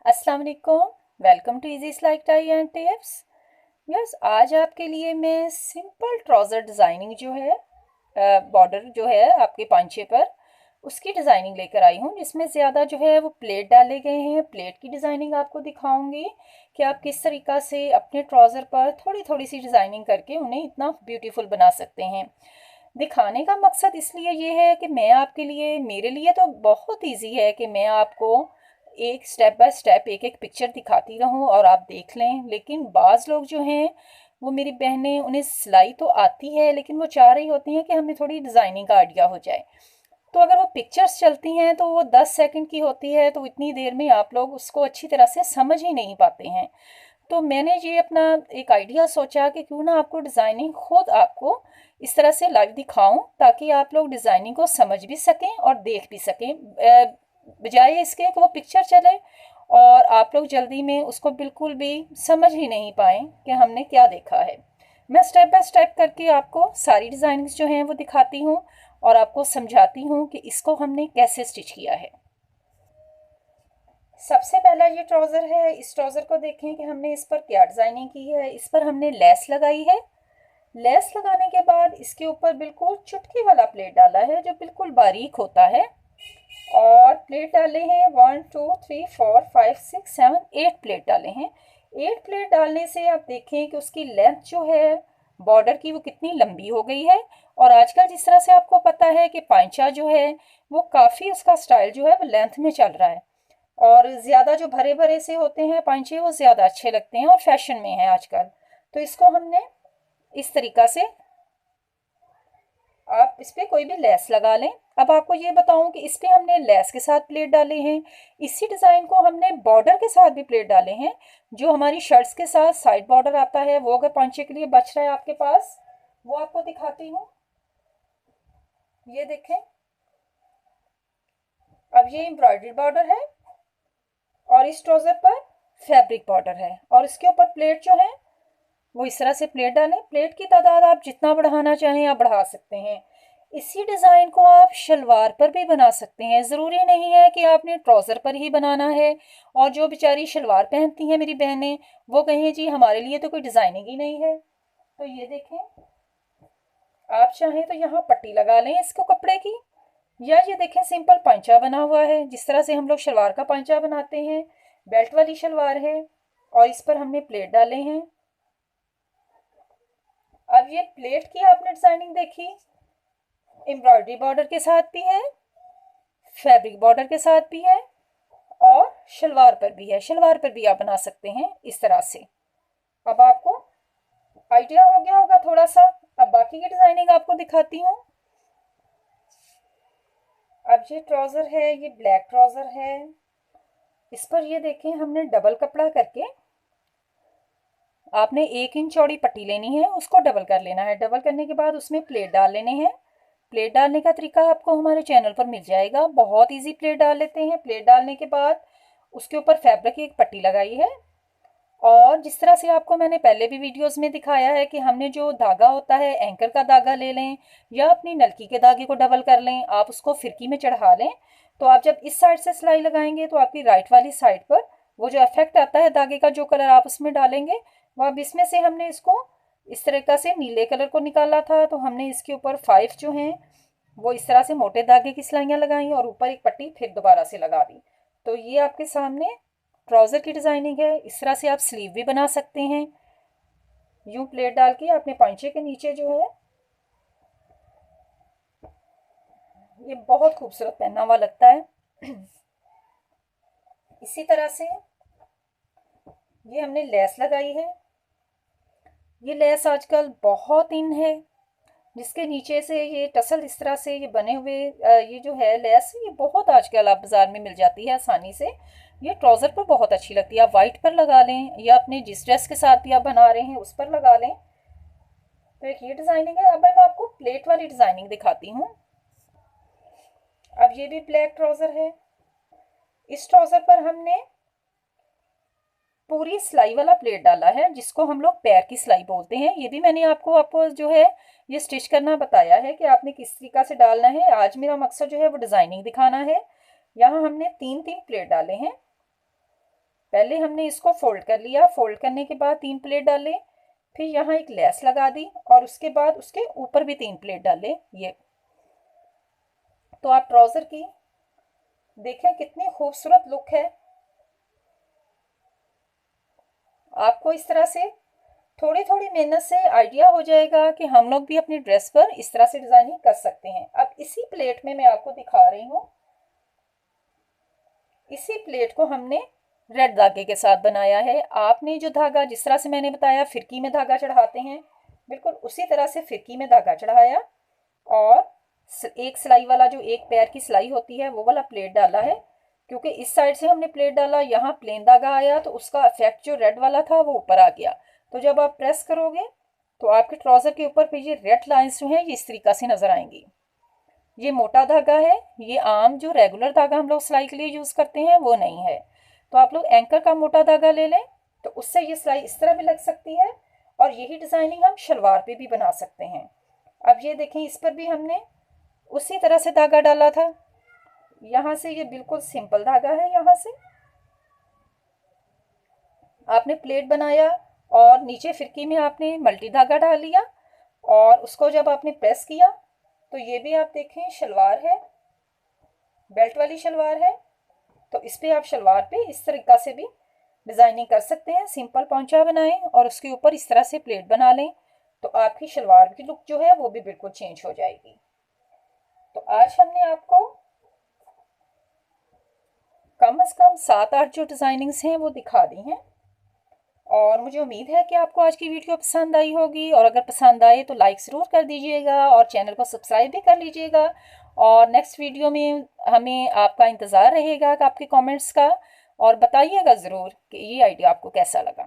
अस्सलाम वालेकुम। Welcome to easy स्लाइक टाई एंड टिप्स। यस, आज आपके लिए मैं सिंपल ट्राउज़र डिज़ाइनिंग जो है, बॉर्डर जो है आपके पांचे पर, उसकी डिज़ाइनिंग लेकर आई हूँ, जिसमें ज़्यादा जो है वो प्लेट डाले गए हैं। प्लेट की डिज़ाइनिंग आपको दिखाऊंगी कि आप किस तरीक़ा से अपने ट्राउज़र पर थोड़ी थोड़ी सी डिज़ाइनिंग करके उन्हें इतना ब्यूटीफुल बना सकते हैं। दिखाने का मकसद इसलिए ये है कि मैं आपके लिए, मेरे लिए तो बहुत इजी है कि मैं आपको एक स्टेप बाय स्टेप एक एक पिक्चर दिखाती रहूं और आप देख लें। लेकिन बाज़ लोग जो हैं, वो मेरी बहनें, उन्हें सिलाई तो आती है लेकिन वो चाह रही होती हैं कि हमें थोड़ी डिज़ाइनिंग का आइडिया हो जाए। तो अगर वो पिक्चर्स चलती हैं तो वो 10 सेकंड की होती है, तो इतनी देर में आप लोग उसको अच्छी तरह से समझ ही नहीं पाते हैं। तो मैंने ये अपना एक आइडिया सोचा कि क्यों ना आपको डिज़ाइनिंग खुद आपको इस तरह से लाइव दिखाऊं, ताकि आप लोग डिज़ाइनिंग को समझ भी सकें और देख भी सकें, बजाय इसके कि वो पिक्चर चले और आप लोग जल्दी में उसको बिल्कुल भी समझ ही नहीं पाएँ कि हमने क्या देखा है। मैं स्टेप बाय स्टेप करके आपको सारी डिज़ाइनिंग्स जो हैं वो दिखाती हूँ और आपको समझाती हूँ कि इसको हमने कैसे स्टिच किया है। सबसे पहला ये ट्राउज़र है। इस ट्राउज़र को देखें कि हमने इस पर क्या डिज़ाइनिंग की है। इस पर हमने लेस लगाई है। लेस लगाने के बाद इसके ऊपर बिल्कुल चुटकी वाला प्लेट डाला है, जो बिल्कुल बारीक होता है। और प्लेट डाले हैं 1 2 3 4 5 6 7 8 प्लेट डाले हैं। 8 प्लेट डालने से आप देखें कि उसकी लेंथ जो है बॉर्डर की, वो कितनी लंबी हो गई है। और आजकल जिस तरह से आपको पता है कि पांचा जो है वो काफ़ी, उसका स्टाइल जो है वो लेंथ में चल रहा है। और ज़्यादा जो भरे भरे से होते हैं पांचे, वो ज़्यादा अच्छे लगते हैं और फैशन में है आजकल। तो इसको हमने इस तरीक़ा से, आप इस पर कोई भी लेस लगा लें। अब आपको ये बताऊं कि इस पर हमने लेस के साथ प्लेट डाले हैं। इसी डिज़ाइन को हमने बॉर्डर के साथ भी प्लेट डाले हैं। जो हमारी शर्ट्स के साथ साइड बॉर्डर आता है, वो अगर पांचे के लिए बच रहा है आपके पास, वो आपको दिखाती हूँ। ये देखें, अब ये एम्ब्रॉयडरी बॉर्डर है और इस ट्राउज़र पर फैब्रिक बॉर्डर है, और इसके ऊपर प्लेट जो है वो इस तरह से प्लेट डालें। प्लेट की तादाद आप जितना बढ़ाना चाहें आप बढ़ा सकते हैं। इसी डिज़ाइन को आप शलवार पर भी बना सकते हैं। ज़रूरी नहीं है कि आपने ट्राउज़र पर ही बनाना है। और जो बेचारी शलवार पहनती हैं मेरी बहनें, वो कहें जी हमारे लिए तो कोई डिज़ाइनिंग ही नहीं है। तो ये देखें, आप चाहें तो यहाँ पट्टी लगा लें इसको कपड़े की, या ये देखें सिंपल पांचा बना हुआ है, जिस तरह से हम लोग शलवार का पांचा बनाते हैं। बेल्ट वाली शलवार है और इस पर हमने प्लेट डाले हैं। अब ये प्लेट की आपने डिज़ाइनिंग देखी, एम्ब्रॉयडरी बॉर्डर के साथ भी है, फैब्रिक बॉर्डर के साथ भी है, और शलवार पर भी है। शलवार पर भी आप बना सकते हैं इस तरह से। अब आपको आइडिया हो गया होगा थोड़ा सा। अब बाकी की डिज़ाइनिंग आपको दिखाती हूँ। अब ये ट्राउज़र है, ये ब्लैक ट्राउज़र है। इस पर ये देखें, हमने डबल कपड़ा करके, आपने 1 इंच चौड़ी पट्टी लेनी है, उसको डबल कर लेना है। डबल करने के बाद उसमें प्लेट डाल लेने हैं। प्लेट डालने का तरीका आपको हमारे चैनल पर मिल जाएगा, बहुत इजी प्लेट डाल लेते हैं। प्लेट डालने के बाद उसके ऊपर फैब्रिक की एक पट्टी लगाई है। और जिस तरह से आपको मैंने पहले भी वीडियोस में दिखाया है कि हमने जो धागा होता है, एंकर का धागा ले लें या अपनी नलकी के धागे को डबल कर लें, आप उसको फिरकी में चढ़ा लें। तो आप जब इस साइड से सिलाई लगाएंगे तो आपकी राइट वाली साइड पर वो जो इफेक्ट आता है धागे का, जो कलर आप उसमें डालेंगे, वो अब इसमें से हमने इसको इस तरीका से नीले कलर को निकाला था, तो हमने इसके ऊपर 5 जो हैं वो इस तरह से मोटे धागे की सिलाइयाँ लगाई और ऊपर एक पट्टी फिर दोबारा से लगा दी। तो ये आपके सामने ट्राउज़र की डिज़ाइनिंग है। इस तरह से आप स्लीव भी बना सकते हैं। यूं प्लेट डाल के अपने पांचे के नीचे जो है, ये बहुत खूबसूरत पहना हुआ लगता है। इसी तरह से ये हमने लेस लगाई है। ये लेस आजकल बहुत इन है, जिसके नीचे से ये टसल इस तरह से ये बने हुए, ये जो है लेस, ये बहुत आजकल आप बाज़ार में मिल जाती है आसानी से। ये ट्राउज़र पर बहुत अच्छी लगती है। आप वाइट पर लगा लें या अपने जिस ड्रेस के साथ भी आप बना रहे हैं उस पर लगा लें। तो एक ये डिज़ाइनिंग है। अब मैं आपको प्लेट वाली डिज़ाइनिंग दिखाती हूँ। अब ये भी ब्लैक ट्राउज़र है। इस ट्राउज़र पर हमने पूरी सिलाई वाला प्लेट डाला है, जिसको हम लोग पैर की सिलाई बोलते हैं। ये भी मैंने आपको जो है ये स्टिच करना बताया है कि आपने किस तरीका से डालना है। आज मेरा मकसद जो है वो डिज़ाइनिंग दिखाना है। यहाँ हमने 3 3 प्लेट डाले हैं। पहले हमने इसको फोल्ड कर लिया, फोल्ड करने के बाद 3 प्लेट डाले, फिर यहाँ एक लेस लगा दी और उसके बाद उसके ऊपर भी 3 प्लेट डाले। ये तो आप ट्राउजर की देखें कितनी खूबसूरत लुक है। आपको इस तरह से थोड़ी थोड़ी मेहनत से आइडिया हो जाएगा कि हम लोग भी अपनी ड्रेस पर इस तरह से डिजाइनिंग कर सकते हैं। अब इसी प्लेट में मैं आपको दिखा रही हूँ, इसी प्लेट को हमने रेड धागे के साथ बनाया है। आपने जो धागा जिस तरह से मैंने बताया फिरकी में धागा चढ़ाते हैं, बिल्कुल उसी तरह से फिरकी में धागा चढ़ाया और एक सिलाई वाला जो एक पैर की सिलाई होती है वो वाला प्लेट डाला है, क्योंकि इस साइड से हमने प्लेट डाला, यहाँ प्लेन धागा आया तो उसका इफेक्ट जो रेड वाला था वो ऊपर आ गया। तो जब आप प्रेस करोगे तो आपके ट्राउजर के ऊपर फिर ये रेड लाइंस जो है ये इस तरीका से नजर आएंगी। ये मोटा धागा है, ये आम जो रेगुलर धागा हम लोग सिलाई के लिए यूज करते हैं वो नहीं है। तो आप लोग एंकर का मोटा धागा ले लें तो उससे ये सिलाई इस तरह भी लग सकती है और यही डिजाइनिंग हम शलवार पे भी बना सकते हैं। अब ये देखें, इस पर भी हमने उसी तरह से धागा डाला था। यहाँ से ये बिल्कुल सिंपल धागा है, यहाँ से आपने प्लेट बनाया और नीचे फिरकी में आपने मल्टी धागा डाल लिया और उसको जब आपने प्रेस किया तो ये भी आप देखें शलवार है, बेल्ट वाली शलवार है। तो इस पे आप शलवार पे इस तरीका से भी डिजाइनिंग कर सकते हैं। सिंपल पौंचा बनाएं और उसके ऊपर इस तरह से प्लेट बना लें तो आपकी शलवार की लुक जो है वो भी बिल्कुल चेंज हो जाएगी। तो आज हमने आपको कम से कम 7-8 जो डिजाइनिंग्स हैं वो दिखा दी हैं और मुझे उम्मीद है कि आपको आज की वीडियो पसंद आई होगी। और अगर पसंद आए तो लाइक ज़रूर कर दीजिएगा और चैनल को सब्सक्राइब भी कर लीजिएगा। और नेक्स्ट वीडियो में हमें आपका इंतज़ार रहेगा कि आपके कमेंट्स का, और बताइएगा ज़रूर कि ये आइडिया आपको कैसा लगा।